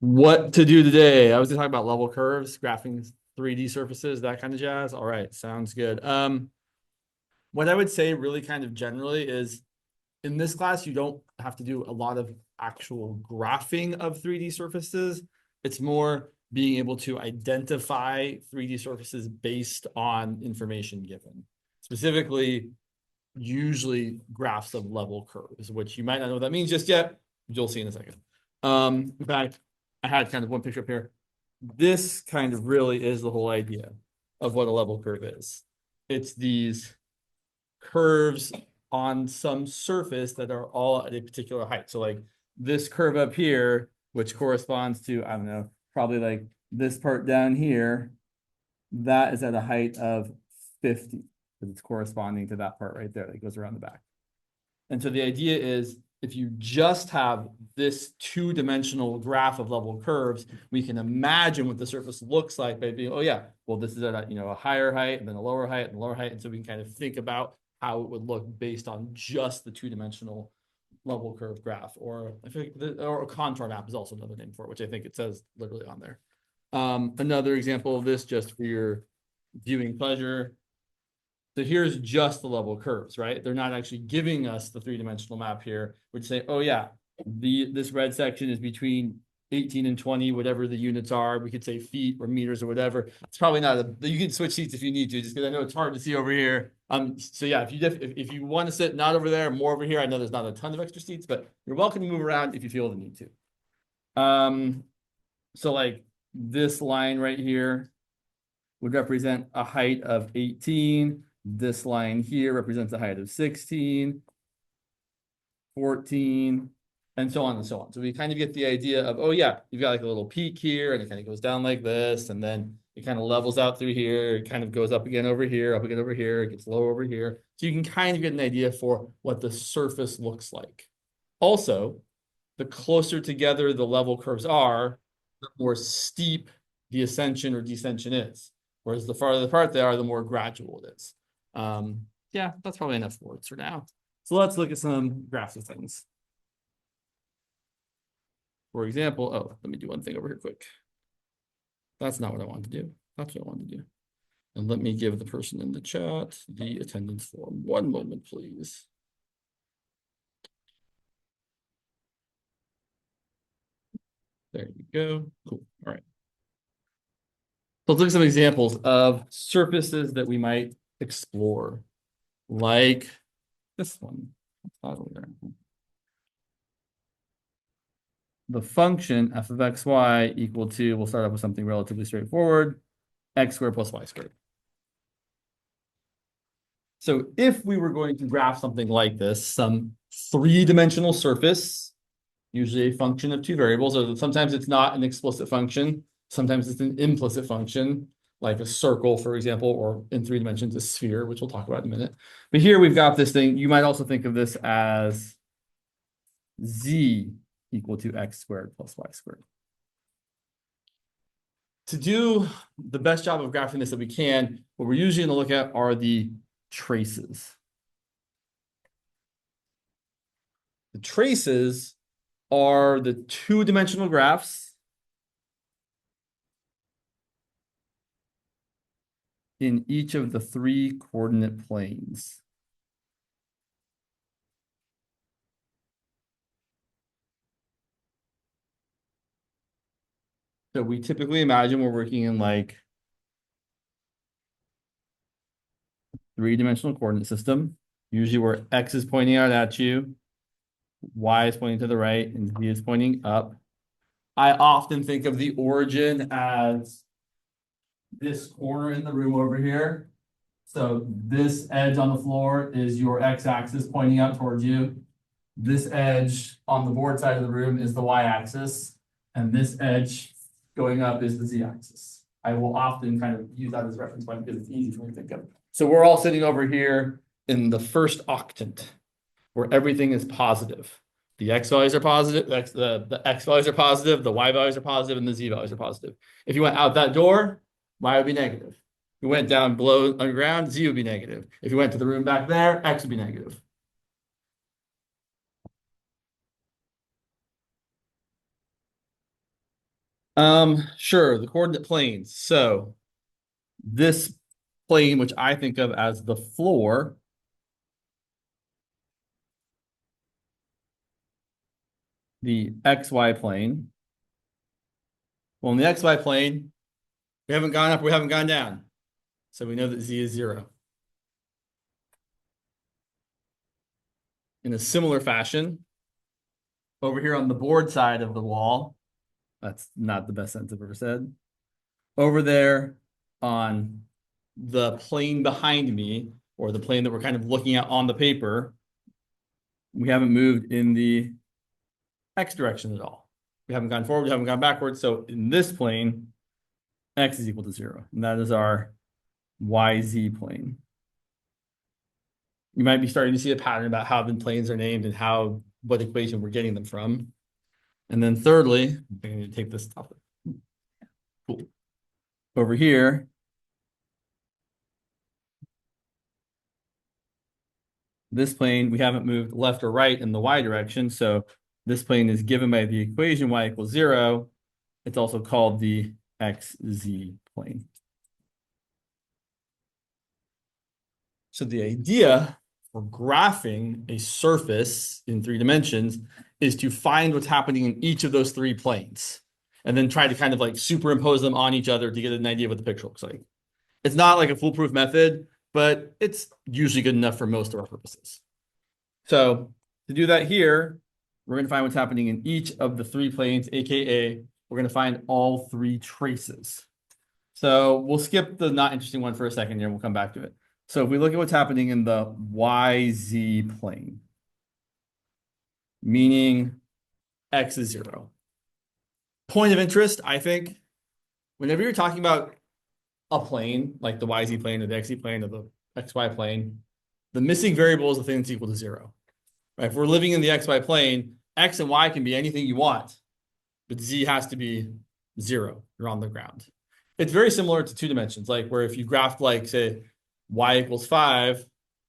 What to do today? I was going to talk about level curves, graphing 3D surfaces, that kind of jazz. All right, sounds good. What I would say really kind of generally is in this class, you don't have to do a lot of actual graphing of 3D surfaces. It's more being able to identify 3D surfaces based on information given. Specifically, usually graphs of level curves, which you might not know what that means just yet. You'll see in a second. In fact, I had kind of one picture up here. This kind of really is the whole idea of what a level curve is. It's these curves on some surface that are all at a particular height. So like this curve up here, which corresponds to, I don't know, probably like this part down here, that is at a height of 50 because it's corresponding to that part right there that goes around the back. And so the idea is if you just have this two-dimensional graph of level curves, we can imagine what the surface looks like by being, oh yeah, well, this is at a higher height and then a lower height and a lower height. And so we can kind of think about how it would look based on just the two-dimensional level curve graph, or I think or a contour map is also another name for it, which I think it says literally on there. Another example of this, just for your viewing pleasure. So here's just the level curves, right? They're not actually giving us the three-dimensional map here, which say, oh yeah, this red section is between 18 and 20, whatever the units are. We could say feet or meters or whatever. It's probably not you can switch seats if you need to, just because I know it's hard to see over here. So yeah, if you want to sit not over there, more over here, I know there's not a ton of extra seats, but you're welcome to move around if you feel the need to. So like this line right here would represent a height of 18. This line here represents a height of 16, 14, and so on and so on. So we kind of get the idea of, oh yeah, you've got like a little peak here and it kind of goes down like this. And then it kind of levels out through here. It kind of goes up again over here, up again over here. It gets low over here. So you can kind of get an idea for what the surface looks like. Also, the closer together the level curves are, the more steep the ascension or descension is. Whereas the farther apart they are, the more gradual it is. Yeah, that's probably enough words for now. So let's look at some graphs of things. For example, oh, let me do one thing over here quick. That's not what I wanted to do. That's what I wanted to do. And let me give the person in the chat the attendance form. One moment, please. There you go. Cool. All right. So let's look at some examples of surfaces that we might explore, like this one. The function f of xy equal to, we'll start off with something relatively straightforward, x squared plus y squared. So if we were going to graph something like this, some three-dimensional surface, usually a function of two variables, or sometimes it's not an explicit function, sometimes it's an implicit function, like a circle, for example, or in 3 dimensions, a sphere, which we'll talk about in a minute. But here we've got this thing. You might also think of this as z equal to x squared plus y squared. To do the best job of graphing this that we can, what we're usually going to look at are the traces. The traces are the two-dimensional graphs in each of the 3 coordinate planes. So we typically imagine we're working in like 3-dimensional coordinate system, usually where x is pointing out at you, y is pointing to the right, and z is pointing up. I often think of the origin as this corner in the room over here. So this edge on the floor is your x-axis pointing out towards you. This edge on the board side of the room is the y-axis. And this edge going up is the z-axis. I will often kind of use that as a reference point because it's easy for me to think of. So we're all sitting over here in the first octant where everything is positive. The x values are positive, the x values are positive, the y values are positive, and the z values are positive. If you went out that door, y would be negative. If you went down below underground, z would be negative. If you went to the room back there, x would be negative. Sure, the coordinate planes. So this plane, which I think of as the floor, the XY plane. Well, in the XY plane, we haven't gone up, we haven't gone down. So we know that Z is 0. In a similar fashion, over here on the board side of the wall, that's not the best sentence I've ever said. Over there on the plane behind me, or the plane that we're kind of looking at on the paper, we haven't moved in the X direction at all. We haven't gone forward, we haven't gone backwards. So in this plane, X is equal to 0. And that is our YZ plane. You might be starting to see a pattern about how the planes are named and what equation we're getting them from. And then thirdly, I'm going to take this off. Cool. Over here, this plane, we haven't moved left or right in the Y direction. So this plane is given by the equation Y equals 0. It's also called the XZ plane. So the idea for graphing a surface in 3 dimensions is to find what's happening in each of those 3 planes and then try to kind of like superimpose them on each other to get an idea of what the picture looks like. It's not like a foolproof method, but it's usually good enough for most of our purposes. So to do that here, we're going to find what's happening in each of the 3 planes, aka we're going to find all 3 traces. So we'll skip the not interesting one for a second here, and we'll come back to it. So if we look at what's happening in the YZ plane, meaning X is 0. Point of interest, I think, whenever you're talking about a plane, like the YZ plane or the XZ plane or the XY plane, the missing variable is the thing that's equal to 0. Right? If we're living in the XY plane, X and Y can be anything you want, but Z has to be 0. You're on the ground. It's very similar to 2 dimensions, like where if you graphed like, say, Y equals 5,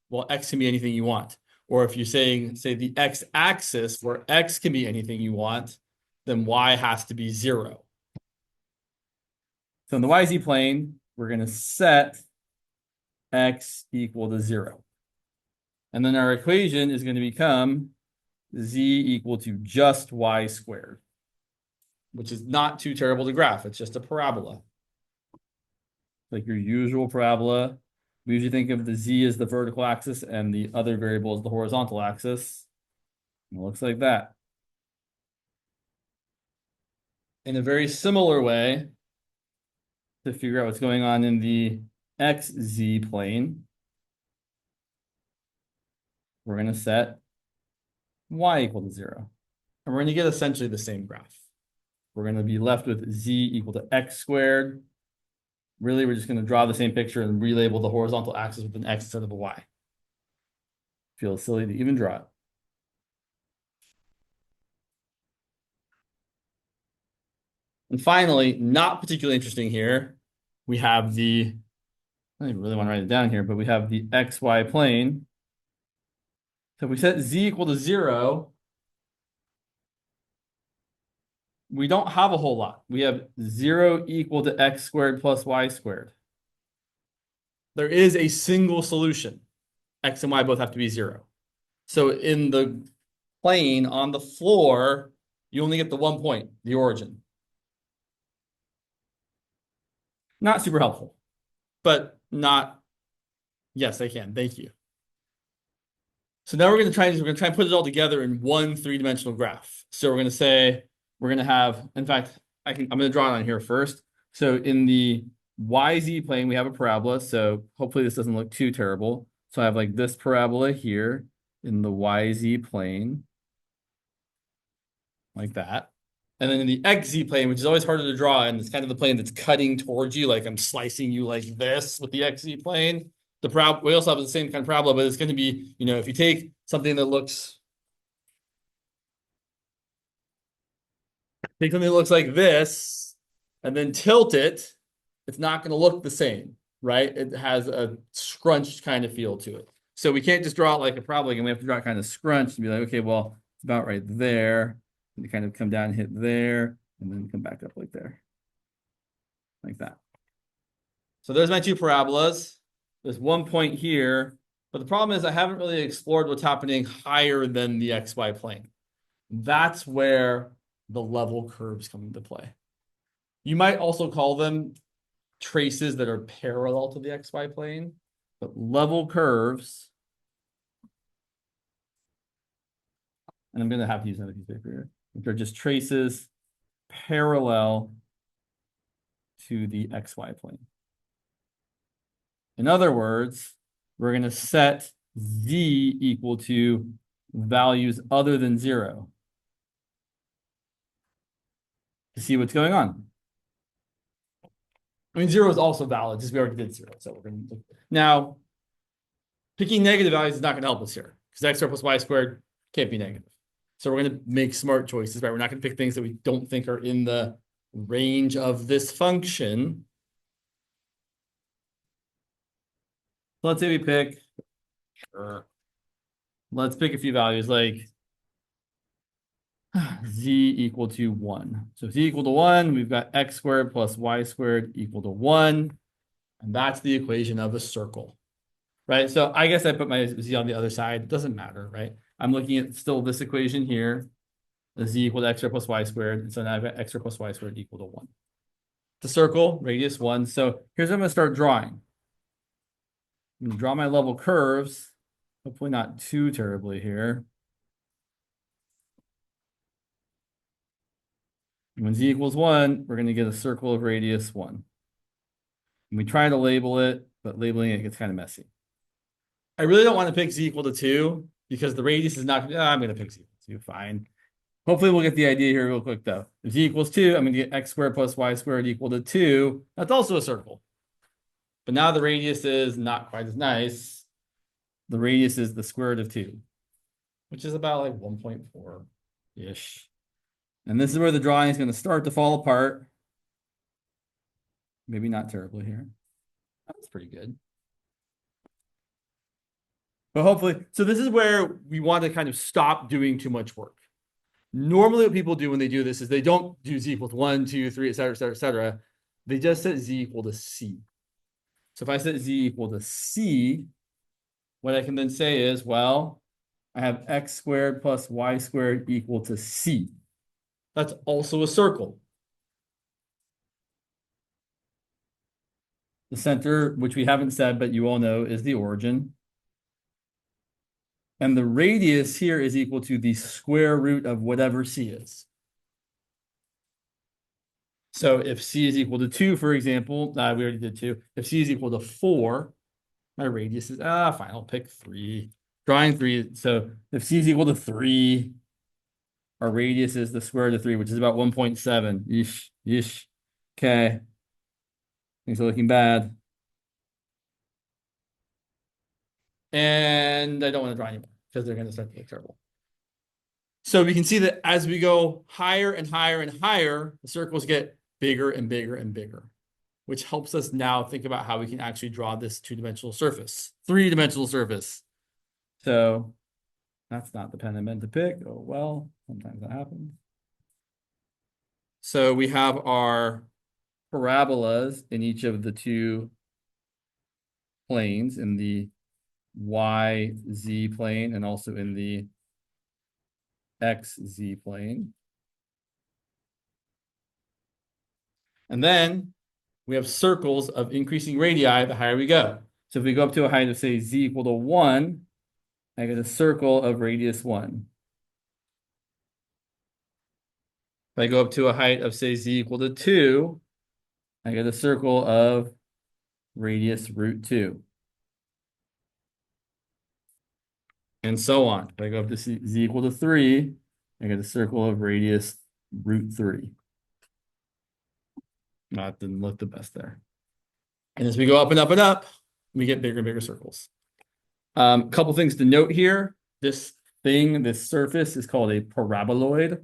well, X can be anything you want. Or if you're saying, say, the X axis, where X can be anything you want, then Y has to be 0. So in the YZ plane, we're going to set X equal to 0. And then our equation is going to become Z equal to just Y squared, which is not too terrible to graph. It's just a parabola. Like your usual parabola. We usually think of the Z as the vertical axis and the other variable as the horizontal axis. It looks like that. In a very similar way, to figure out what's going on in the XZ plane, we're going to set Y equal to 0. And we're going to get essentially the same graph. We're going to be left with Z equal to X squared. Really, we're just going to draw the same picture and relabel the horizontal axis with an X instead of a Y. Feels silly to even draw it. And finally, not particularly interesting here, we have I don't even really want to write it down here, but we have the XY plane. So if we set Z equal to 0, we don't have a whole lot. We have 0 equal to X squared plus Y squared. There is a single solution. X and Y both have to be 0. So in the plane on the floor, you only get the 1 point, the origin. Not super helpful, but not, yes, I can. Thank you. So now we're going to try and put it all together in one 3-dimensional graph. So we're going to say, we're going to have, in fact, I'm going to draw it on here first. So in the YZ plane, we have a parabola. So hopefully this doesn't look too terrible. So I have like this parabola here in the YZ plane, like that. And then in the XZ plane, which is always harder to draw, and it's kind of the plane that's cutting towards you, like I'm slicing you like this with the XZ plane. We also have the same kind of parabola, but it's going to be, if you take something that looks like this and then tilt it, it's not going to look the same, right? It has a scrunched kind of feel to it. So we can't just draw it like a parabola again. We have to draw it kind of scrunched and be like, okay, well, it's about right there. You kind of come down and hit there. and then come back up like there, like that. So there's my two parabolas. There's one point here, but the problem is I haven't really explored what's happening higher than the XY plane. That's where the level curves come into play. You might also call them traces that are parallel to the XY plane, but level curves, and I'm going to have to use another piece of paper here, which are just traces parallel to the XY plane. In other words, we're going to set Z equal to values other than 0 to see what's going on. I mean, 0 is also valid, just we already did 0. So we're going to now picking negative values is not going to help us here because x squared plus y squared can't be negative. So we're going to make smart choices, right? We're not going to pick things that we don't think are in the range of this function. Let's say we pick, let's pick a few values like z equal to 1. So z equal to 1, we've got x squared plus y squared equal to 1. And that's the equation of a circle, right? So I guess I put my z on the other side. It doesn't matter, right? I'm looking at still this equation here, the z equal to x squared plus y squared. And so now I've got x squared plus y squared equal to 1. The circle, radius 1. So here's what I'm going to start drawing. I'm going to draw my level curves. Hopefully not too terribly here. When z equals 1, we're going to get a circle of radius 1. And we try to label it, but labeling it gets kind of messy. I really don't want to pick z equal to 2 because the radius is not, I'm going to pick z equal to 2, fine. Hopefully we'll get the idea here real quick though. If z equals 2, I'm going to get x squared plus y squared equal to 2. That's also a circle. But now the radius is not quite as nice. The radius is the square root of 2, which is about like 1.4-ish. And this is where the drawing is going to start to fall apart. Maybe not terribly here. That's pretty good. But hopefully, so this is where we want to kind of stop doing too much work. Normally what people do when they do this is they don't do z equals 1, 2, 3, et cetera, et cetera, et cetera. They just set z equal to c. So if I set z equal to c, what I can then say is, well, I have x squared plus y squared equal to c. That's also a circle. The center, which we haven't said, but you all know, is the origin. And the radius here is equal to the square root of whatever c is. So if c is equal to 2, for example, we already did 2. If c is equal to 4, my radius is, fine, I'll pick 3. Drawing 3, so if c is equal to 3, our radius is the square root of 3, which is about 1.7. Yeesh. Okay. Things are looking bad. And I don't want to draw anymore because they're going to start to look terrible. So we can see that as we go higher and higher and higher, the circles get bigger and bigger and bigger, which helps us now think about how we can actually draw this two-dimensional surface, three-dimensional surface. So that's not the pen I meant to pick. Oh, well, sometimes that happens. So we have our parabolas in each of the two planes, in the YZ plane and also in the XZ plane. And then we have circles of increasing radii the higher we go. So if we go up to a height of, say, z equal to 1, I get a circle of radius 1. If I go up to a height of, say, z equal to 2, I get a circle of radius root 2. And so on. If I go up to z equal to 3, I get a circle of radius root 3. That didn't look the best there. And as we go up and up and up, we get bigger and bigger circles. A couple things to note here. This surface is called a paraboloid.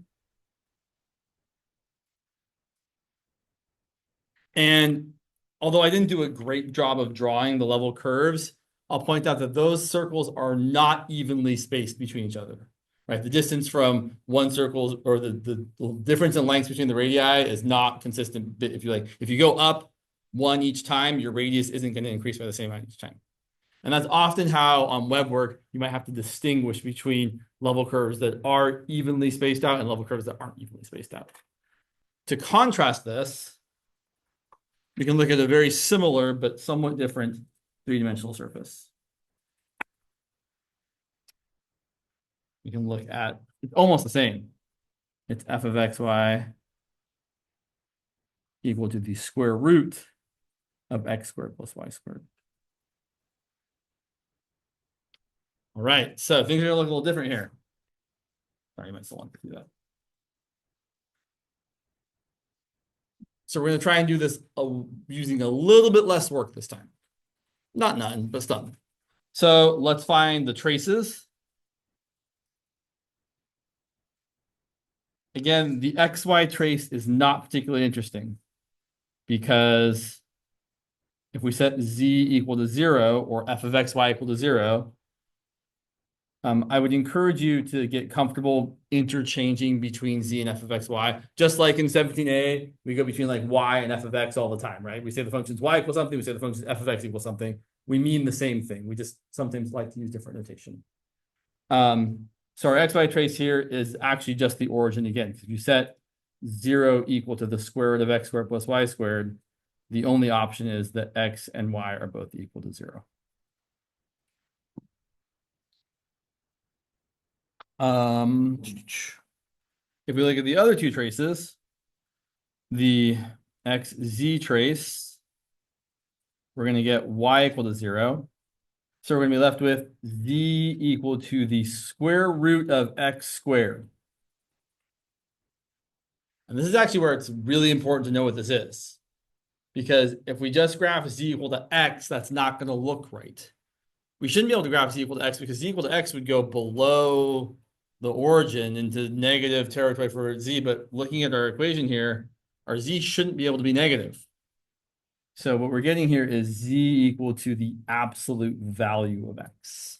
And although I didn't do a great job of drawing the level curves, I'll point out that those circles are not evenly spaced between each other. right? The distance from one circle or the difference in lengths between the radii is not consistent. If you go up one each time, your radius isn't going to increase by the same amount each time. And that's often how on web work, you might have to distinguish between level curves that are evenly spaced out and level curves that aren't evenly spaced out. To contrast this, we can look at a very similar but somewhat different three-dimensional surface. We can look at, it's almost the same. It's f of xy equal to the square root of x squared plus y squared. All right, so things are gonna look a little different here. Sorry, you might still want to do that. So we're gonna try and do this using a little bit less work this time. Not none, but some. So let's find the traces. Again, the xy trace is not particularly interesting because if we set z equal to 0 or f of xy equal to 0, I would encourage you to get comfortable interchanging between z and f of xy. Just like in 17a, we go between like y and f of x all the time, right? We say the function's y equals something, we say the function's f of x equals something. We mean the same thing. We just sometimes like to use different notation. So our xy trace here is actually just the origin again. If you set 0 equal to the square root of x squared plus y squared, the only option is that x and y are both equal to 0. If we look at the other two traces, the xz trace, we're going to get y equal to 0. So we're going to be left with z equal to the square root of x squared. And this is actually where it's really important to know what this is. Because if we just graph z equal to x, that's not going to look right. We shouldn't be able to graph z equal to x because z equal to x would go below the origin into negative territory for z. But looking at our equation here, our z shouldn't be able to be negative. So what we're getting here is z equal to the absolute value of x.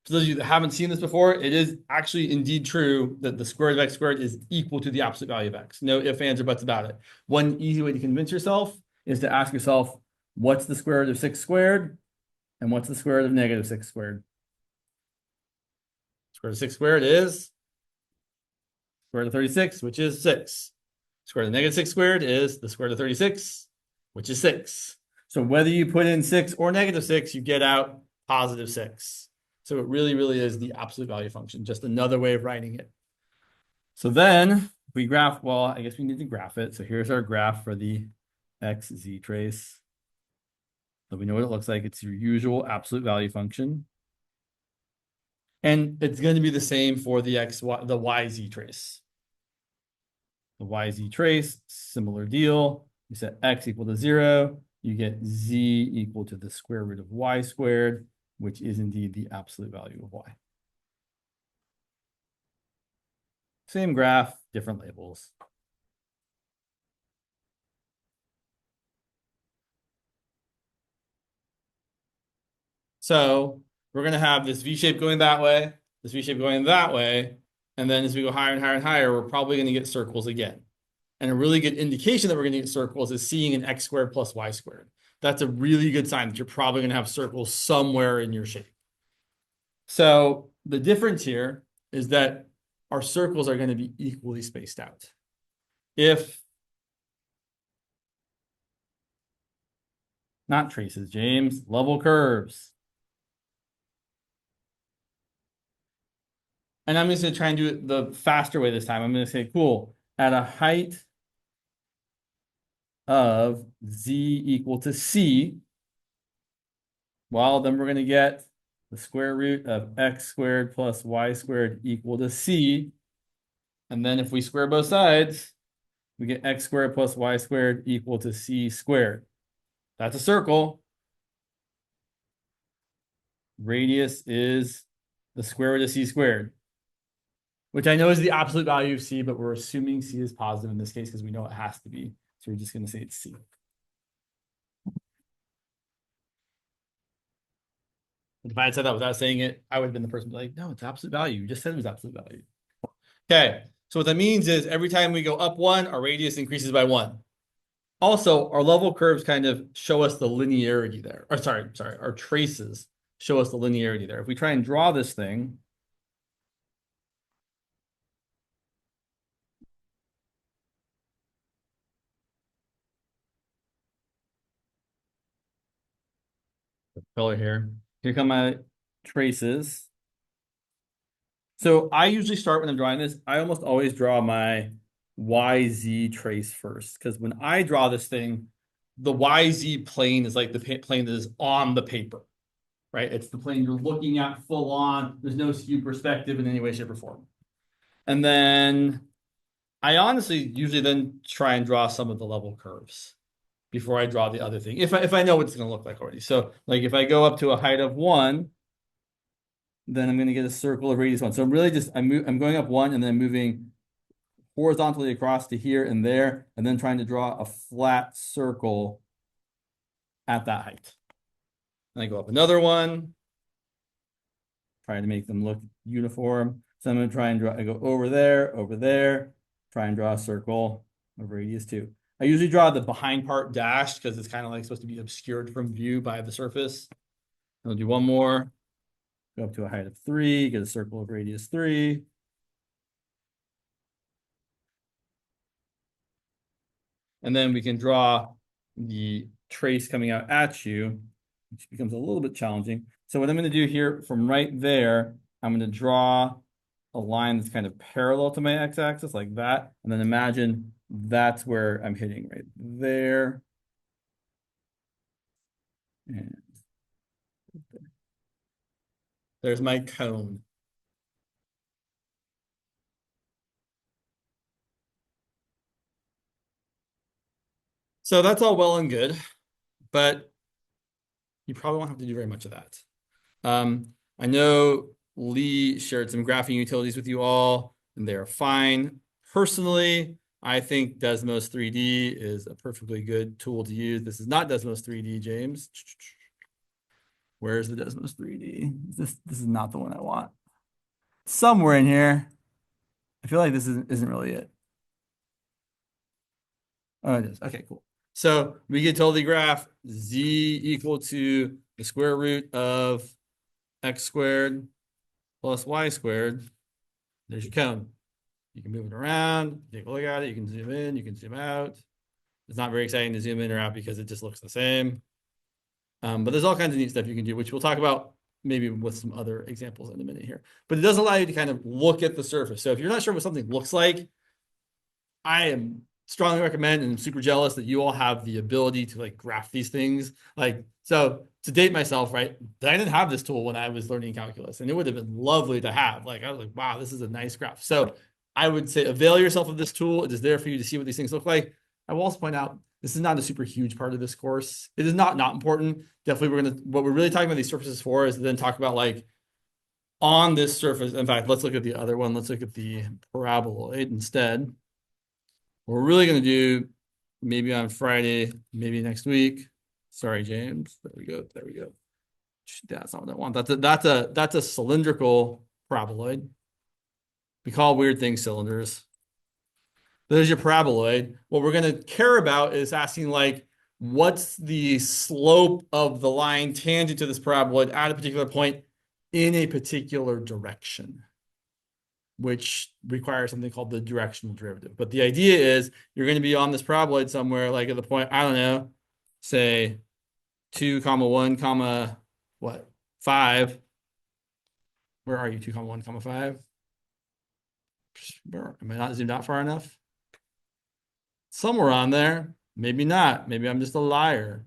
For those of you that haven't seen this before, it is actually indeed true that the square root of x squared is equal to the absolute value of x. No ifs, ands, or buts about it. One easy way to convince yourself is to ask yourself, what's the square root of 6 squared? And what's the square root of negative 6 squared? Square root of 6 squared is square root of 36, which is 6. Square root of negative 6 squared is the square root of 36, which is 6. So whether you put in 6 or negative 6, you get out positive 6. So it really, really is the absolute value function, just another way of writing it. So then if we graph, well, I guess we need to graph it. So here's our graph for the xz trace. So we know what it looks like. It's your usual absolute value function. And it's going to be the same for the yz trace. The yz trace, similar deal. You set x equal to 0. You get z equal to the square root of y squared, which is indeed the absolute value of y. Same graph, different labels. So we're going to have this V shape going that way, this V shape going that way, and then as we go higher and higher and higher, we're probably going to get circles again. And a really good indication that we're going to get circles is seeing an x squared plus y squared. That's a really good sign that you're probably going to have circles somewhere in your shape. So the difference here is that our circles are going to be equally spaced out. Not traces, James, level curves. And I'm just going to try and do it the faster way this time. I'm going to say, cool, at a height of z equal to c, well, then we're going to get the square root of x squared plus y squared equal to c. And then if we square both sides, we get x squared plus y squared equal to c squared. That's a circle. Radius is the square root of c squared, which I know is the absolute value of c, but we're assuming c is positive in this case because we know it has to be. So we're just going to say it's c. If I had said that without saying it, I would have been the person like, no, it's absolute value. You just said it was absolute value. Okay. So what that means is every time we go up one, our radius increases by one. Also, our level curves kind of show us the linearity there. Or sorry, our traces show us the linearity there. If we try and draw this thing, color here come my traces. So I usually start when I'm drawing this, I almost always draw my YZ trace first. Because when I draw this thing, the YZ plane is like the plane that is on the paper, right? It's the plane you're looking at full on. There's no skew perspective in any way, shape, or form. And then I honestly usually then try and draw some of the level curves before I draw the other thing. If I know what it's going to look like already. So like if I go up to a height of one, then I'm going to get a circle of radius one. So I'm really just I'm going up one and then moving horizontally across to here and there, and then trying to draw a flat circle at that height. And I go up another one, trying to make them look uniform. So I'm going to try and draw, I go over there, try and draw a circle of radius two. I usually draw the behind part dashed because it's kind of like supposed to be obscured from view by the surface. I'll do one more, go up to a height of three, get a circle of radius three. And then we can draw the trace coming out at you, which becomes a little bit challenging. So what I'm going to do here from right there, I'm going to draw a line that's kind of parallel to my x-axis like that. And then imagine that's where I'm hitting right there. And there's my cone. So that's all well and good, but you probably won't have to do very much of that. I know Lee shared some graphing utilities with you all, and they're fine. Personally, I think Desmos 3D is a perfectly good tool to use. This is not Desmos 3D, James. Where's the Desmos 3D? This is not the one I want. Somewhere in here. I feel like this isn't really it. Oh, it is. Okay, cool. So we can totally graph z equal to the square root of x squared plus y squared. There's your cone. You can move it around, take a look at it. You can zoom in, you can zoom out. It's not very exciting to zoom in or out because it just looks the same. But there's all kinds of neat stuff you can do, which we'll talk about maybe with some other examples in a minute here. But it does allow you to kind of look at the surface. So if you're not sure what something looks like, I am strongly recommend and I'm super jealous that you all have the ability to like graph these things. Like, so to date myself, right? I didn't have this tool when I was learning calculus, and it would have been lovely to have. Like, I was like, wow, this is a nice graph. So I would say avail yourself of this tool. It is there for you to see what these things look like. I will also point out this is not a super huge part of this course. It is not important. Definitely, what we're really talking about these surfaces for is then talk about like on this surface. In fact, let's look at the other one. Let's look at the paraboloid instead. What we're really going to do, maybe on Friday, maybe next week. Sorry, James. There we go. There we go. That's not what I want. That's a cylindrical paraboloid. We call weird things cylinders. There's your paraboloid. What we're going to care about is asking like, what's the slope of the line tangent to this paraboloid at a particular point in a particular direction, which requires something called the directional derivative. But the idea is you're going to be on this paraboloid somewhere like at the point, I don't know, say 2 comma 1 comma what 5. Where are you? 2 comma 1 comma 5. Am I not zoomed out far enough? Somewhere on there. Maybe not. Maybe I'm just a liar.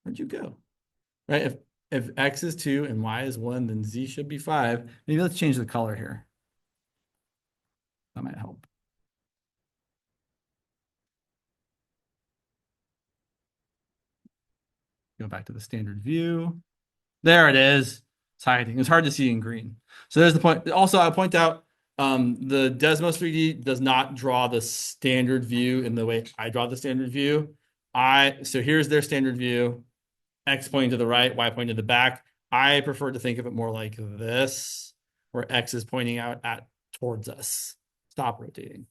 Where'd you go? Right? If x is 2 and y is 1, then z should be 5. Maybe let's change the color here. That might help. Go back to the standard view. There it is. It's hiding. It's hard to see in green. So there's the point. Also, I'll point out the Desmos 3D does not draw the standard view in the way I draw the standard view. So here's their standard view. X pointing to the right, Y pointing to the back. I prefer to think of it more like this, where X is pointing out towards us. Stop rotating.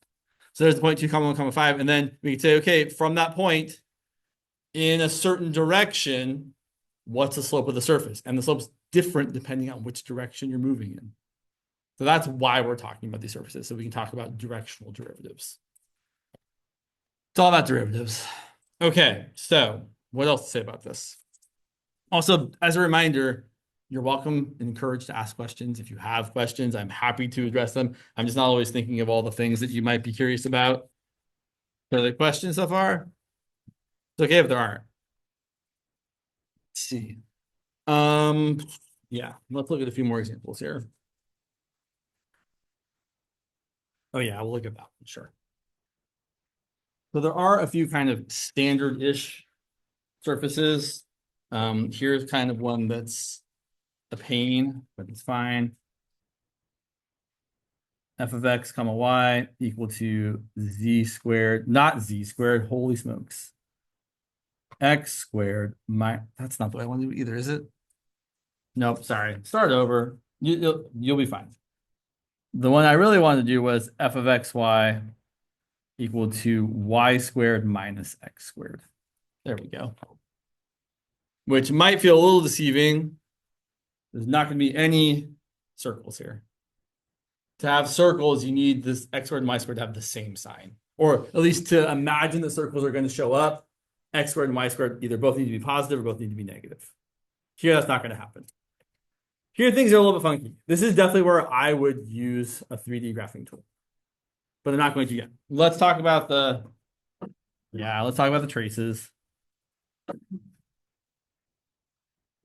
So there's the 0.2, 1, 5. And then we can say, okay, from that point in a certain direction, what's the slope of the surface? And the slope's different depending on which direction you're moving in. So that's why we're talking about these surfaces. So we can talk about directional derivatives. It's all about derivatives. Okay, so what else to say about this? Also, as a reminder, you're welcome and encouraged to ask questions. If you have questions, I'm happy to address them. I'm just not always thinking of all the things that you might be curious about. Are there questions so far? It's okay if there aren't. Let's see. Yeah, let's look at a few more examples here. Oh yeah, we'll look at that one, sure. So there are a few kind of standard-ish surfaces. Here's kind of one that's a pain, but it's fine. F of x comma y equal to z squared, not z squared, holy smokes. X squared, that's not what I want to do either, is it? Nope, sorry. Start over. You'll be fine. The one I really wanted to do was f of xy equal to y squared minus x squared. There we go. Which might feel a little deceiving. There's not going to be any circles here. To have circles, you need this x squared and y squared to have the same sign. Or at least to imagine the circles are going to show up, x squared and y squared either both need to be positive or both need to be negative. Here, that's not going to happen. Here, things are a little bit funky. This is definitely where I would use a 3D graphing tool. But I'm not going to yet. Let's talk about the traces.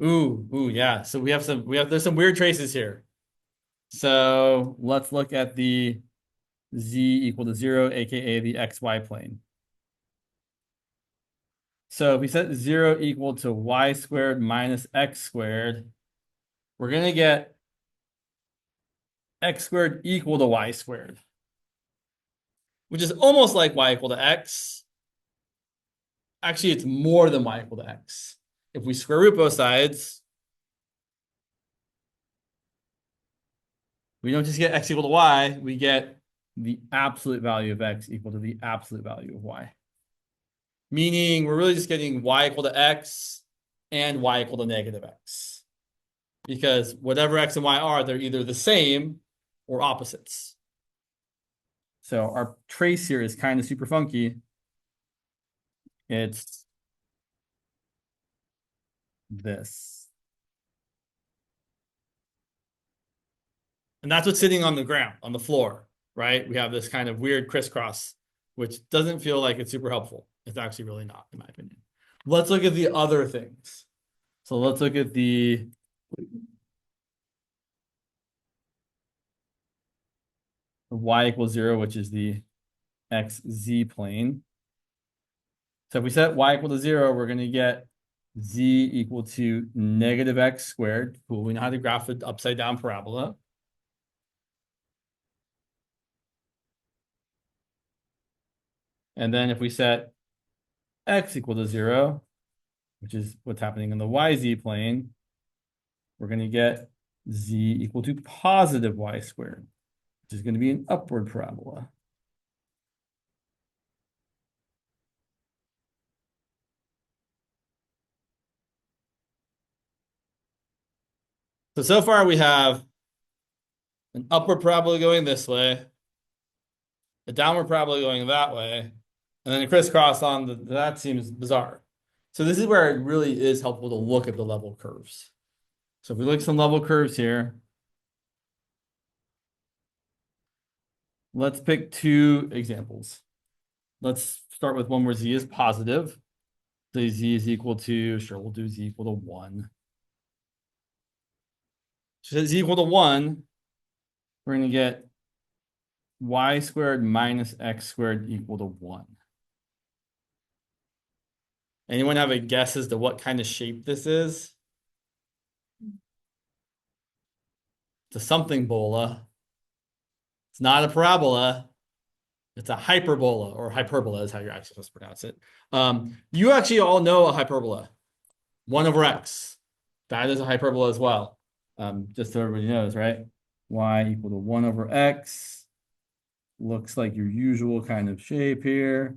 Ooh, yeah. So there's some weird traces here. So let's look at the z equal to 0, aka the xy plane. So if we set 0 equal to y squared minus x squared, we're going to get x squared equal to y squared, which is almost like y equal to x. Actually, it's more than y equal to x. If we square root both sides, we don't just get x equal to y, we get the absolute value of x equal to the absolute value of y. Meaning we're really just getting y equal to x and y equal to negative x. Because whatever x and y are, they're either the same or opposites. So our trace here is kind of super funky. It's this. And that's what's sitting on the ground, on the floor, right? We have this kind of weird crisscross, which doesn't feel like it's super helpful. It's actually really not, in my opinion. Let's look at the other things. So let's look at the y equals 0, which is the xz plane. So if we set y equal to 0, we're going to get z equal to negative x squared. Cool, we know how to graph an upside down parabola. And then if we set x equal to 0, which is what's happening in the yz plane, we're going to get z equal to positive y squared, which is going to be an upward parabola. So far we have an upward parabola going this way, a downward parabola going that way, and then a crisscross on that seems bizarre. So this is where it really is helpful to look at the level curves. So if we look at some level curves here, let's pick two examples. Let's start with one where z is positive. So z is equal to, sure, we'll do z equal to 1. So z equal to 1, we're going to get y squared minus x squared equal to 1. Anyone have a guess as to what kind of shape this is? It's a something bola. It's not a parabola. It's a hyperbola, or hyperbola is how you're actually supposed to pronounce it. You actually all know a hyperbola. 1 over x. That is a hyperbola as well. Just so everybody knows, right? Y equal to 1 over x. Looks like your usual kind of shape here.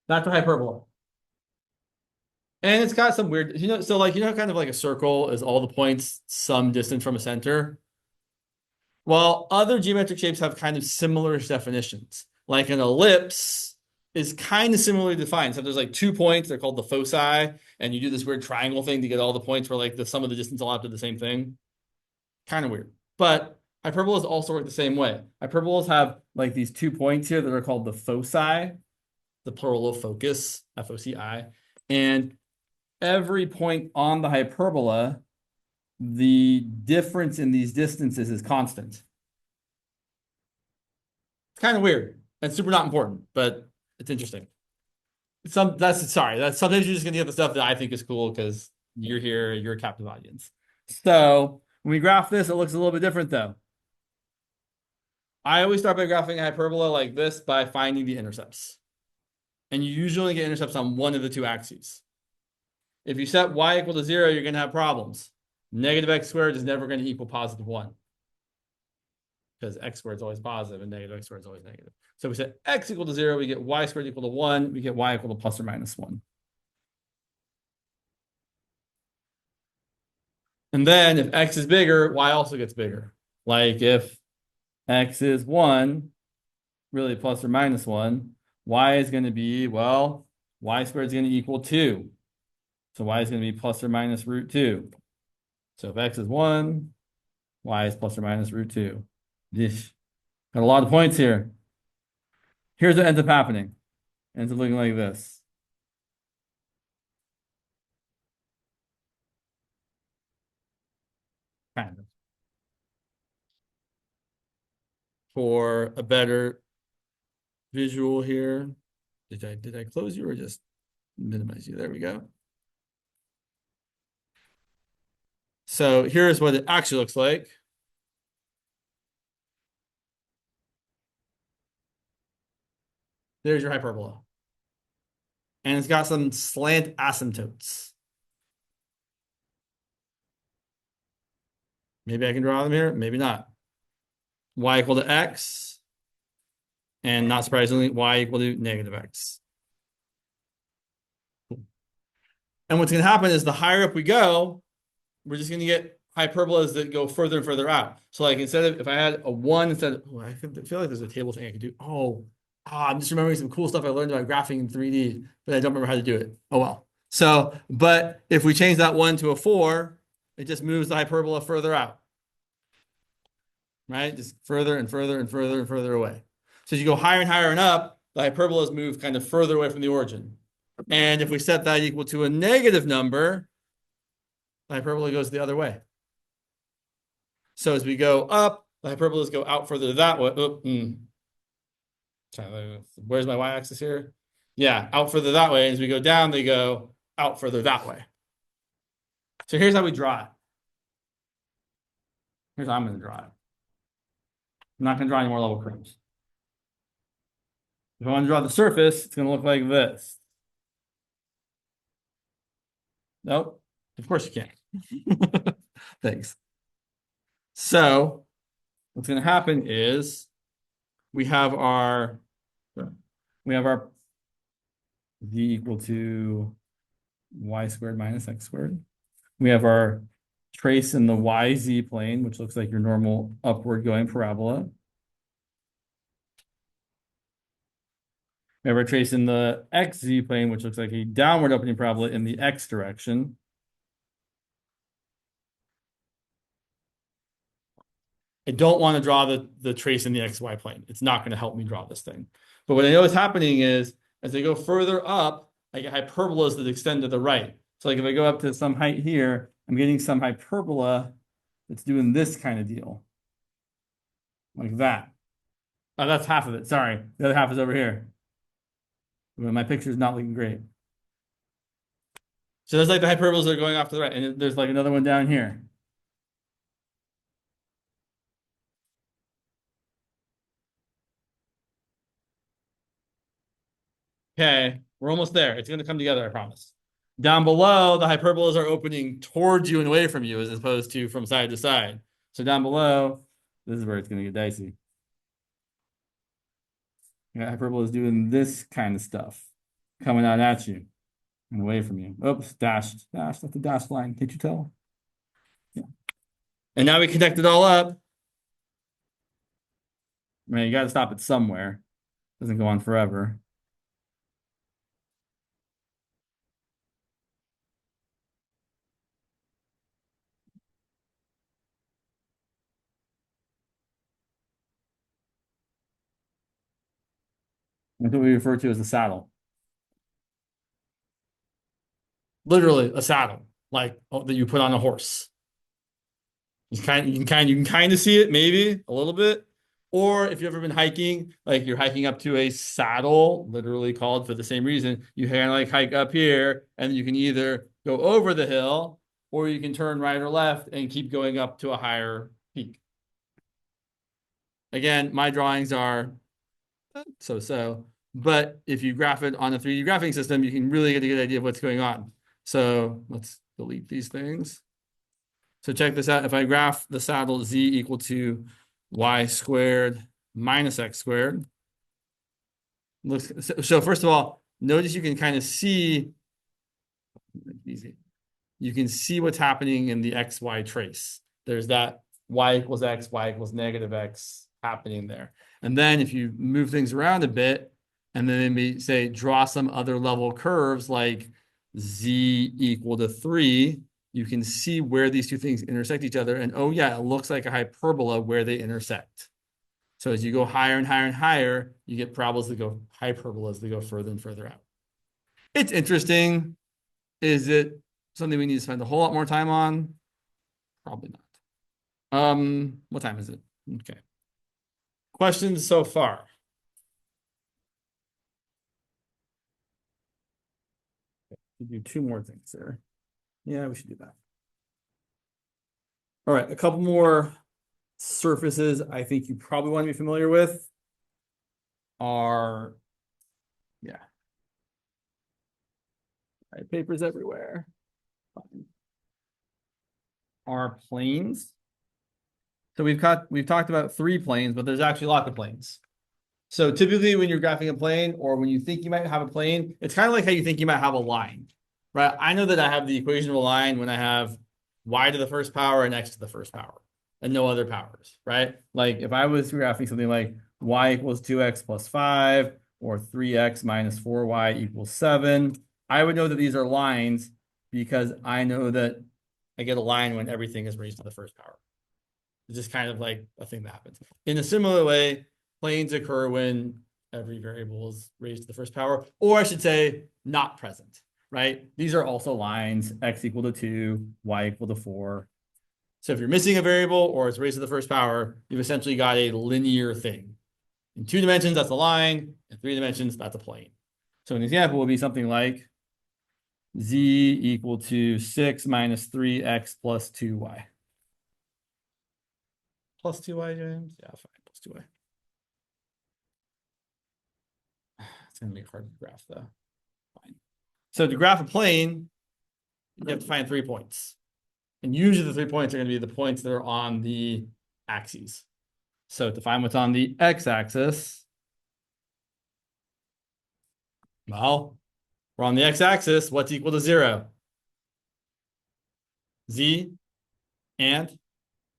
That's a hyperbola. And it's got some weird, so like, kind of like a circle is all the points some distance from a center. Well, other geometric shapes have kind of similar definitions. Like an ellipse is kind of similarly defined. So there's like 2 points, they're called the foci, and you do this weird triangle thing to get all the points where like the sum of the distance all have to do the same thing. Kind of weird. But hyperbolas also work the same way. Hyperbolas have like these 2 points here that are called the foci, the plural of focus, F-O-C-I. And every point on the hyperbola, the difference in these distances is constant. It's kind of weird and super not important, but it's interesting. That's sometimes you're just gonna get the stuff that I think is cool because you're here, you're a captive audience. So when we graph this, it looks a little bit different though. I always start by graphing a hyperbola like this by finding the intercepts. And you usually get intercepts on one of the two axes. If you set y equal to 0, you're going to have problems. Negative x squared is never going to equal positive 1. Because x squared is always positive and negative x squared is always negative. So if we set x equal to 0, we get y squared equal to 1. We get y equal to plus or minus 1. And then if x is bigger, y also gets bigger. Like if x is 1, really plus or minus 1, y is going to be, well, y squared is going to equal 2. So y is going to be plus or minus root 2. So if x is 1, y is plus or minus root 2. Yeesh. Got a lot of points here. Here's what ends up happening. Ends up looking like this. Kind of. For a better visual here. Did I close you or just minimize you? There we go. So here's what it actually looks like. There's your hyperbola. And it's got some slant asymptotes. Maybe I can draw them here, maybe not. Y equal to x, and not surprisingly, y equal to negative x. And what's going to happen is the higher up we go, we're just going to get hyperbolas that go further and further out. So like instead of, if I had a 1 instead of, I feel like there's a table thing I could do. I'm just remembering some cool stuff I learned about graphing in 3D, but I don't remember how to do it. Oh well. So, but if we change that 1 to a 4, it just moves the hyperbola further out. Right? Just further and further and further and further away. So as you go higher and higher and up, the hyperbolas move kind of further away from the origin. And if we set that equal to a negative number, the hyperbola goes the other way. So as we go up, the hyperbolas go out further that way. Where's my y-axis here? Yeah, out further that way. As we go down, they go out further that way. So here's how we draw it. Here's how I'm going to draw it. I'm not going to draw any more level curves. If I want to draw the surface, it's going to look like this. Nope. Of course you can't. Thanks. So what's going to happen is we have our v equal to y squared minus x squared. We have our trace in the yz plane, which looks like your normal upward going parabola. We have our trace in the xz plane, which looks like a downward opening parabola in the x direction. I don't want to draw the trace in the xy plane. It's not going to help me draw this thing. But what I know is happening is, as I go further up, I get hyperbolas that extend to the right. So like if I go up to some height here, I'm getting some hyperbola that's doing this kind of deal. Like that. Oh, that's half of it. Sorry. The other half is over here. My picture is not looking great. So there's like the hyperbolas that are going off to the right. And there's like another one down here. Okay, we're almost there. It's going to come together, I promise. Down below, the hyperbolas are opening towards you and away from you as opposed to from side to side. So down below, this is where it's going to get dicey. Hyperbola is doing this kind of stuff, coming out at you and away from you. Oops, dashed. That's the dashed line. Can't you tell? Yeah. And now we connect it all up. Man, you got to stop it somewhere. Doesn't go on forever. That's what we refer to as a saddle. Literally a saddle, like that you put on a horse. You can kind of see it maybe a little bit. Or if you've ever been hiking, like you're hiking up to a saddle, literally called for the same reason, you kind of like hike up here and you can either go over the hill or you can turn right or left and keep going up to a higher peak. Again, my drawings are so, but if you graph it on a 3D graphing system, you can really get a good idea of what's going on. So let's delete these things. So check this out. If I graph the saddle z equal to y squared minus x squared. So first of all, notice you can kind of see, easy. You can see what's happening in the xy trace. There's that y equals x, y equals negative x happening there. And then if you move things around a bit, and then maybe say draw some other level curves like z equal to 3, you can see where these two things intersect each other. And oh yeah, it looks like a hyperbola where they intersect. So as you go higher and higher and higher, you get parabolas that go hyperbolas that go further and further out. It's interesting. Is it something we need to spend a whole lot more time on? Probably not. What time is it? Okay. Questions so far? Do 2 more things there. Yeah, we should do that. All right, a couple more surfaces I think you probably want to be familiar with are, yeah. Right, papers everywhere. Fine. Are planes. So we've talked about 3 planes, but there's actually lots of planes. So typically when you're graphing a plane or when you think you might have a plane, it's kind of like how you think you might have a line, right? I know that I have the equation of a line when I have y to the first power and x to the first power and no other powers, right? Like if I was graphing something like y equals 2x plus 5 or 3x minus 4y equals 7, I would know that these are lines because I know that I get a line when everything is raised to the first power. It's just kind of like a thing that happens. In a similar way, planes occur when every variable is raised to the first power, or I should say not present, right? These are also lines, x equal to 2, y equal to 4. So if you're missing a variable or it's raised to the first power, you've essentially got a linear thing. In 2 dimensions, that's a line. In 3 dimensions, that's a plane. So an example would be something like z equal to 6 minus 3x plus 2y. Plus 2y, James? Yeah, fine, plus 2y. It's going to be hard to graph, though. Fine. So to graph a plane, you have to find 3 points. And usually the 3 points are going to be the points that are on the axes. So to find what's on the x-axis, well, we're on the x-axis. What's equal to 0? Z and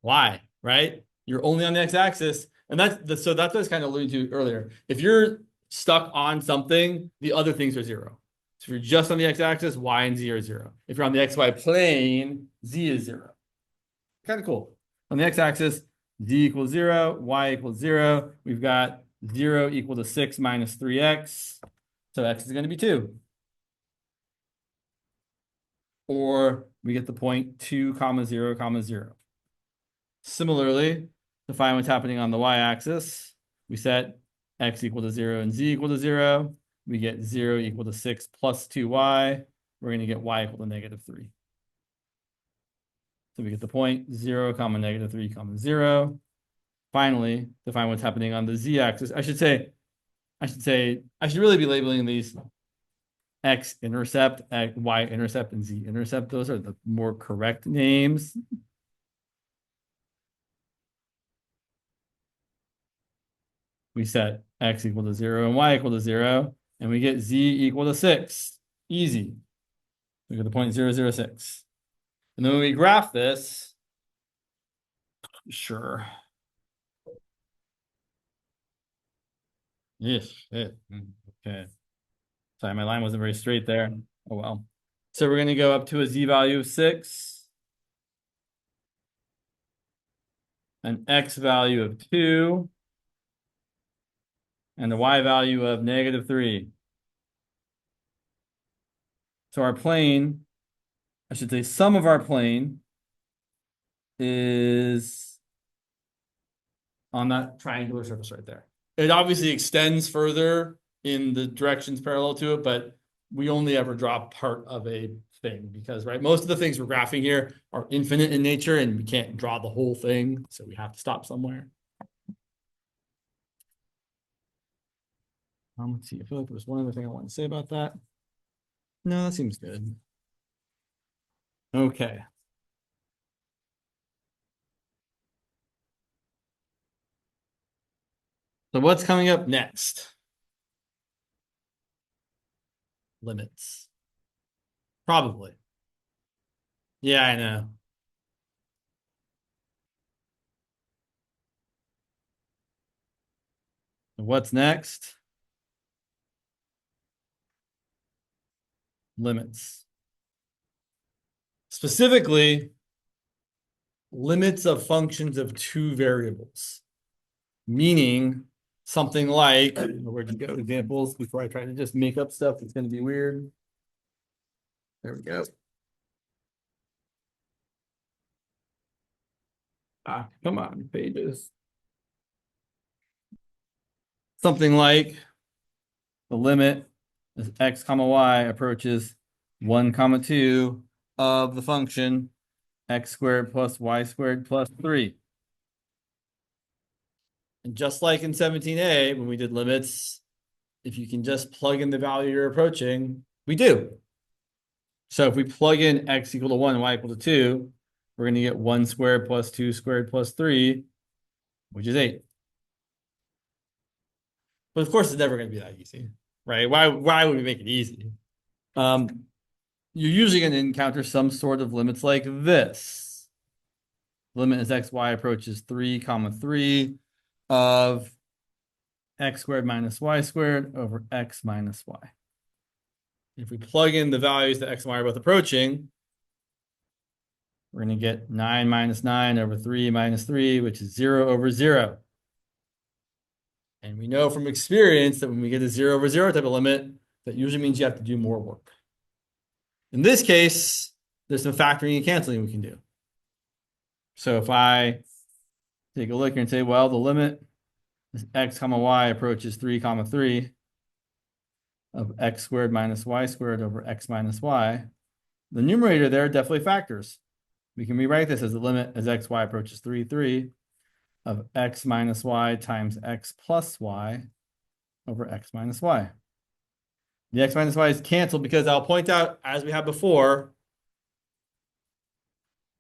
y, right? You're only on the x-axis. And so that's what I was kind of alluding to earlier. If you're stuck on something, the other things are 0. So if you're just on the x-axis, y and z are 0. If you're on the xy plane, z is 0. Kind of cool. On the x-axis, z equals 0, y equals 0. We've got 0 equal to 6 minus 3x. So x is going to be 2. Or we get the point 2, 0, 0. Similarly, to find what's happening on the y-axis, we set x equal to 0 and z equal to 0. We get 0 equal to 6 plus 2y. We're going to get y equal to negative 3. So we get the point 0, negative 3, 0. Finally, to find what's happening on the z-axis, I should really be labeling these x-intercept, y-intercept, and z-intercept. Those are the more correct names. We set x equal to 0 and y equal to 0, and we get z equal to 6. Easy. We get the point 0, 0, 6. And then when we graph this, sure. Yes. Okay. Sorry, my line wasn't very straight there. Oh well. So we're going to go up to a z value of 6, an x value of 2, and a y value of -3. So our plane, I should say sum of our plane, is on that triangular surface right there. It obviously extends further in the directions parallel to it, but we only ever draw part of a thing because, right, most of the things we're graphing here are infinite in nature and we can't draw the whole thing, so we have to stop somewhere. Let's see, I feel like there was one other thing I want to say about that. No, that seems good. Okay. So what's coming up next? Limits. Probably. Yeah, I know. What's next? Limits. Specifically, limits of functions of two variables. Meaning something like, where'd you go? Examples before I try to just make up stuff that's going to be weird. There we go. Come on, pages. Something like the limit as x comma y approaches 1 comma 2 of the function x squared plus y squared plus 3. And just like in 17a, when we did limits, if you can just plug in the value you're approaching, we do. So if we plug in x equal to 1 and y equal to 2, we're going to get 1 squared plus 2 squared plus 3, which is 8. But of course, it's never going to be that easy, right? Why would we make it easy? You're usually going to encounter some sort of limits like this. Limit as x, y approaches 3 comma 3 of x squared minus y squared over x minus y. If we plug in the values that x and y are both approaching, we're going to get 9 minus 9 over 3 minus 3, which is 0 over 0. And we know from experience that when we get a 0 over 0 type of limit, that usually means you have to do more work. In this case, there's some factoring and canceling we can do. So if I take a look and say, well, the limit is x comma y approaches 3 comma 3 of x squared minus y squared over x minus y, the numerator there definitely factors. We can rewrite this as the limit as x, y approaches 3, 3 of x minus y times x plus y over x minus y. The x minus y is canceled because I'll point out, as we had before,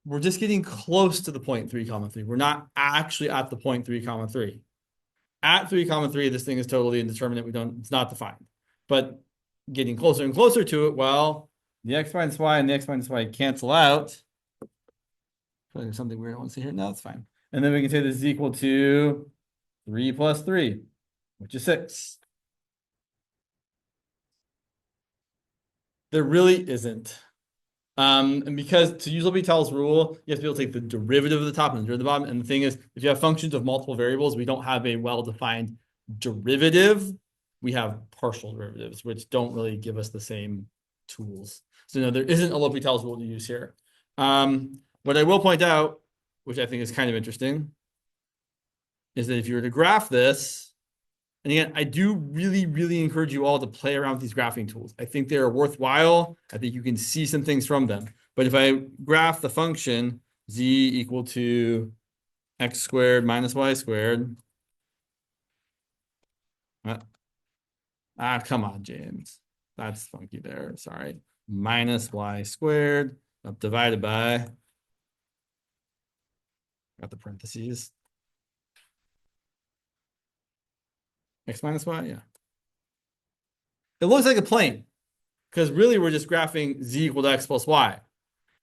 we're just getting close to the point 3 comma 3. We're not actually at the point 3 comma 3. At 3 comma 3, this thing is totally indeterminate. It's not defined. But getting closer and closer to it, well, the x minus y and the x minus y cancel out. There's something weird I want to see here. No, that's fine. And then we can say this is equal to 3 plus 3, which is 6. There really isn't. And because to use L'Hopital's rule, you have to be able to take the derivative of the top and the derivative of the bottom. And the thing is, if you have functions of multiple variables, we don't have a well-defined derivative. We have partial derivatives, which don't really give us the same tools. So no, there isn't a L'Hopital's rule to use here. What I will point out, which I think is kind of interesting, is that if you were to graph this, and again, I do really, really encourage you all to play around with these graphing tools. I think they are worthwhile. I think you can see some things from them. But if I graph the function z equal to x squared minus y squared. Come on, James. That's funky there. Sorry. Minus y squared divided by, got the parentheses. X minus y, yeah. It looks like a plane because really we're just graphing z equal to x plus y,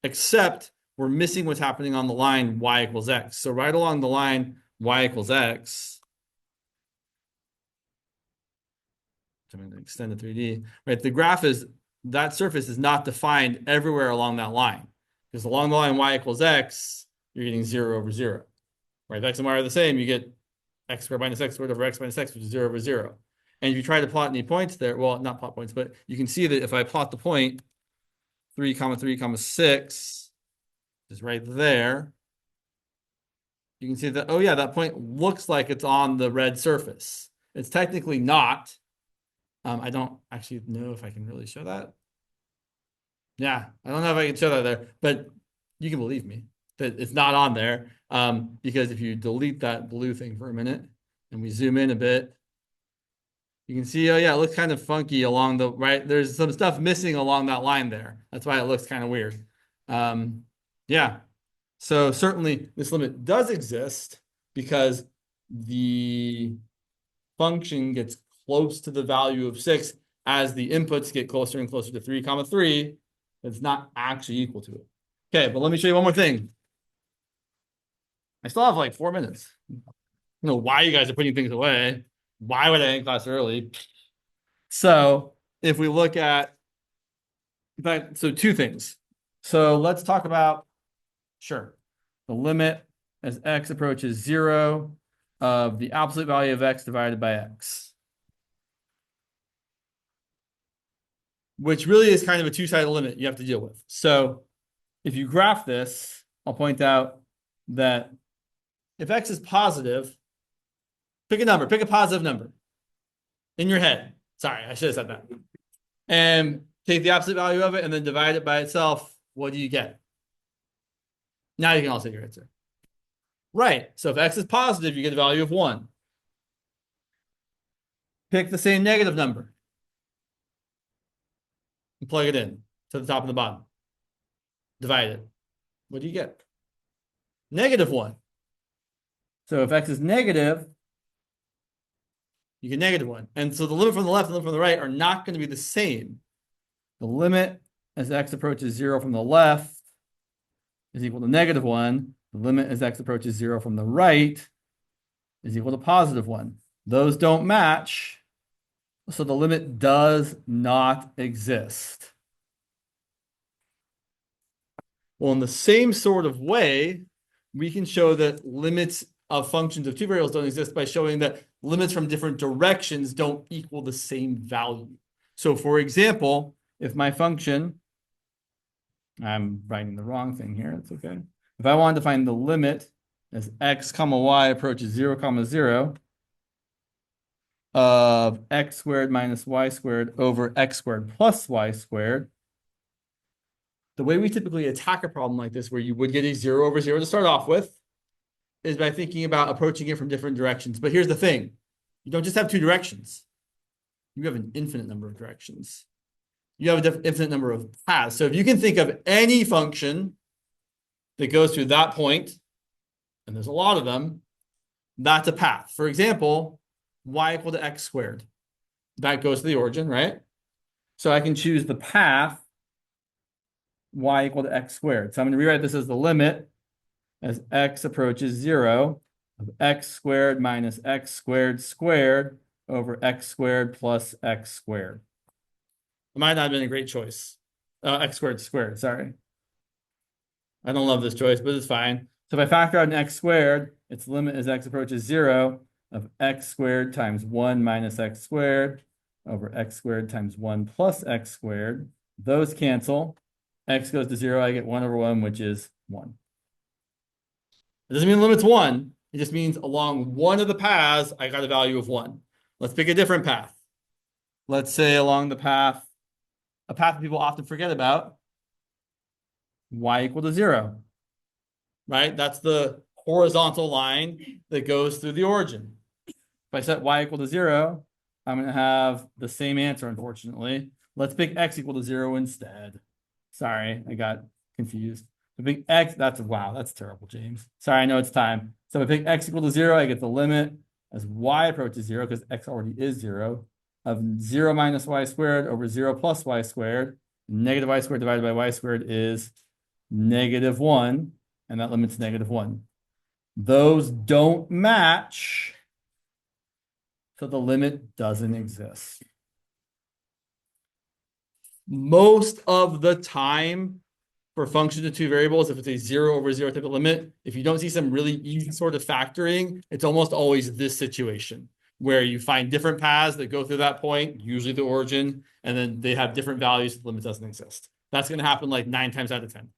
except we're missing what's happening on the line y equals x. So right along the line y equals x, I'm going to extend to 3D, right? The graph is, that surface is not defined everywhere along that line. Because along the line y equals x, you're getting 0 over 0. Right? If x and y are the same, you get x squared minus x squared over x minus x, which is 0 over 0. And if you try to plot any points there, well, not plot points, but you can see that if I plot the point 3, 3, 6 is right there, you can see that, oh yeah, that point looks like it's on the red surface. It's technically not. I don't actually know if I can really show that. Yeah, I don't know if I can show that there, but you can believe me that it's not on there. Because if you delete that blue thing for a minute and we zoom in a bit, you can see, oh yeah, it looks kind of funky along the right. There's some stuff missing along that line there. That's why it looks kind of weird. Yeah. So certainly this limit does exist because the function gets close to the value of 6 as the inputs get closer and closer to 3, 3. It's not actually equal to it. Okay, but let me show you one more thing. I still have like 4 minutes. I don't know why you guys are putting things away. Why would I end class early? So if we look at, in fact, so 2 things. So let's talk about, sure, the limit as x approaches 0 of the absolute value of x divided by x, which really is kind of a 2-sided limit you have to deal with. So if you graph this, I'll point out that if x is positive, pick a number, pick a positive number in your head. Sorry, I should have said that. And take the absolute value of it and then divide it by itself. What do you get? Now you can all say your answer. Right. So if x is positive, you get a value of 1. Pick the same negative number and plug it in to the top and the bottom. Divide it. What do you get? Negative 1. So if x is negative, you get negative 1. And so the limit from the left and the limit from the right are not going to be the same. The limit as x approaches 0 from the left is equal to negative 1. The limit as x approaches 0 from the right is equal to positive 1. Those don't match, so the limit does not exist. Well, in the same sort of way, we can show that limits of functions of 2 variables don't exist by showing that limits from different directions don't equal the same value. So for example, if my function, I'm writing the wrong thing here, it's okay. If I wanted to find the limit as x comma y approaches 0 comma 0 of x squared minus y squared over x squared plus y squared, the way we typically attack a problem like this, where you would get a 0 over 0 to start off with, is by thinking about approaching it from different directions. But here's the thing. You don't just have 2 directions. You have an infinite number of directions. You have an infinite number of paths. So if you can think of any function that goes through that point, and there's a lot of them, that's a path. For example, y equal to x squared. That goes to the origin, right? So I can choose the path y equal to x squared. So I'm going to rewrite this as the limit as x approaches 0 of x squared minus x squared squared over x squared plus x squared. It might not have been a great choice. X squared squared, sorry. I don't love this choice, but it's fine. So if I factor out an x squared, its limit as x approaches 0 of x squared times 1 minus x squared over x squared times 1 plus x squared. Those cancel. X goes to 0, I get 1 over 1, which is 1. It doesn't mean the limit's 1. It just means along one of the paths, I got a value of 1. Let's pick a different path. Let's say along the path, a path that people often forget about, y equal to 0. Right? That's the horizontal line that goes through the origin. If I set y equal to 0, I'm going to have the same answer, unfortunately. let's pick x equal to 0 instead. Sorry, I got confused. So pick x, wow, that's terrible, James. Sorry, I know it's time. So if I pick x equal to 0, I get the limit as y approaches 0, because x already is 0, of 0 minus y squared over 0 plus y squared. Negative y squared divided by y squared is -1, and that limit's -1. Those don't match, so the limit doesn't exist. Most of the time, for functions of two variables, if it's a 0 over 0 type of limit, if you don't see some really easy sort of factoring, it's almost always this situation where you find different paths that go through that point, usually the origin, and then they have different values, the limit doesn't exist. That's going to happen like 9 times out of 10.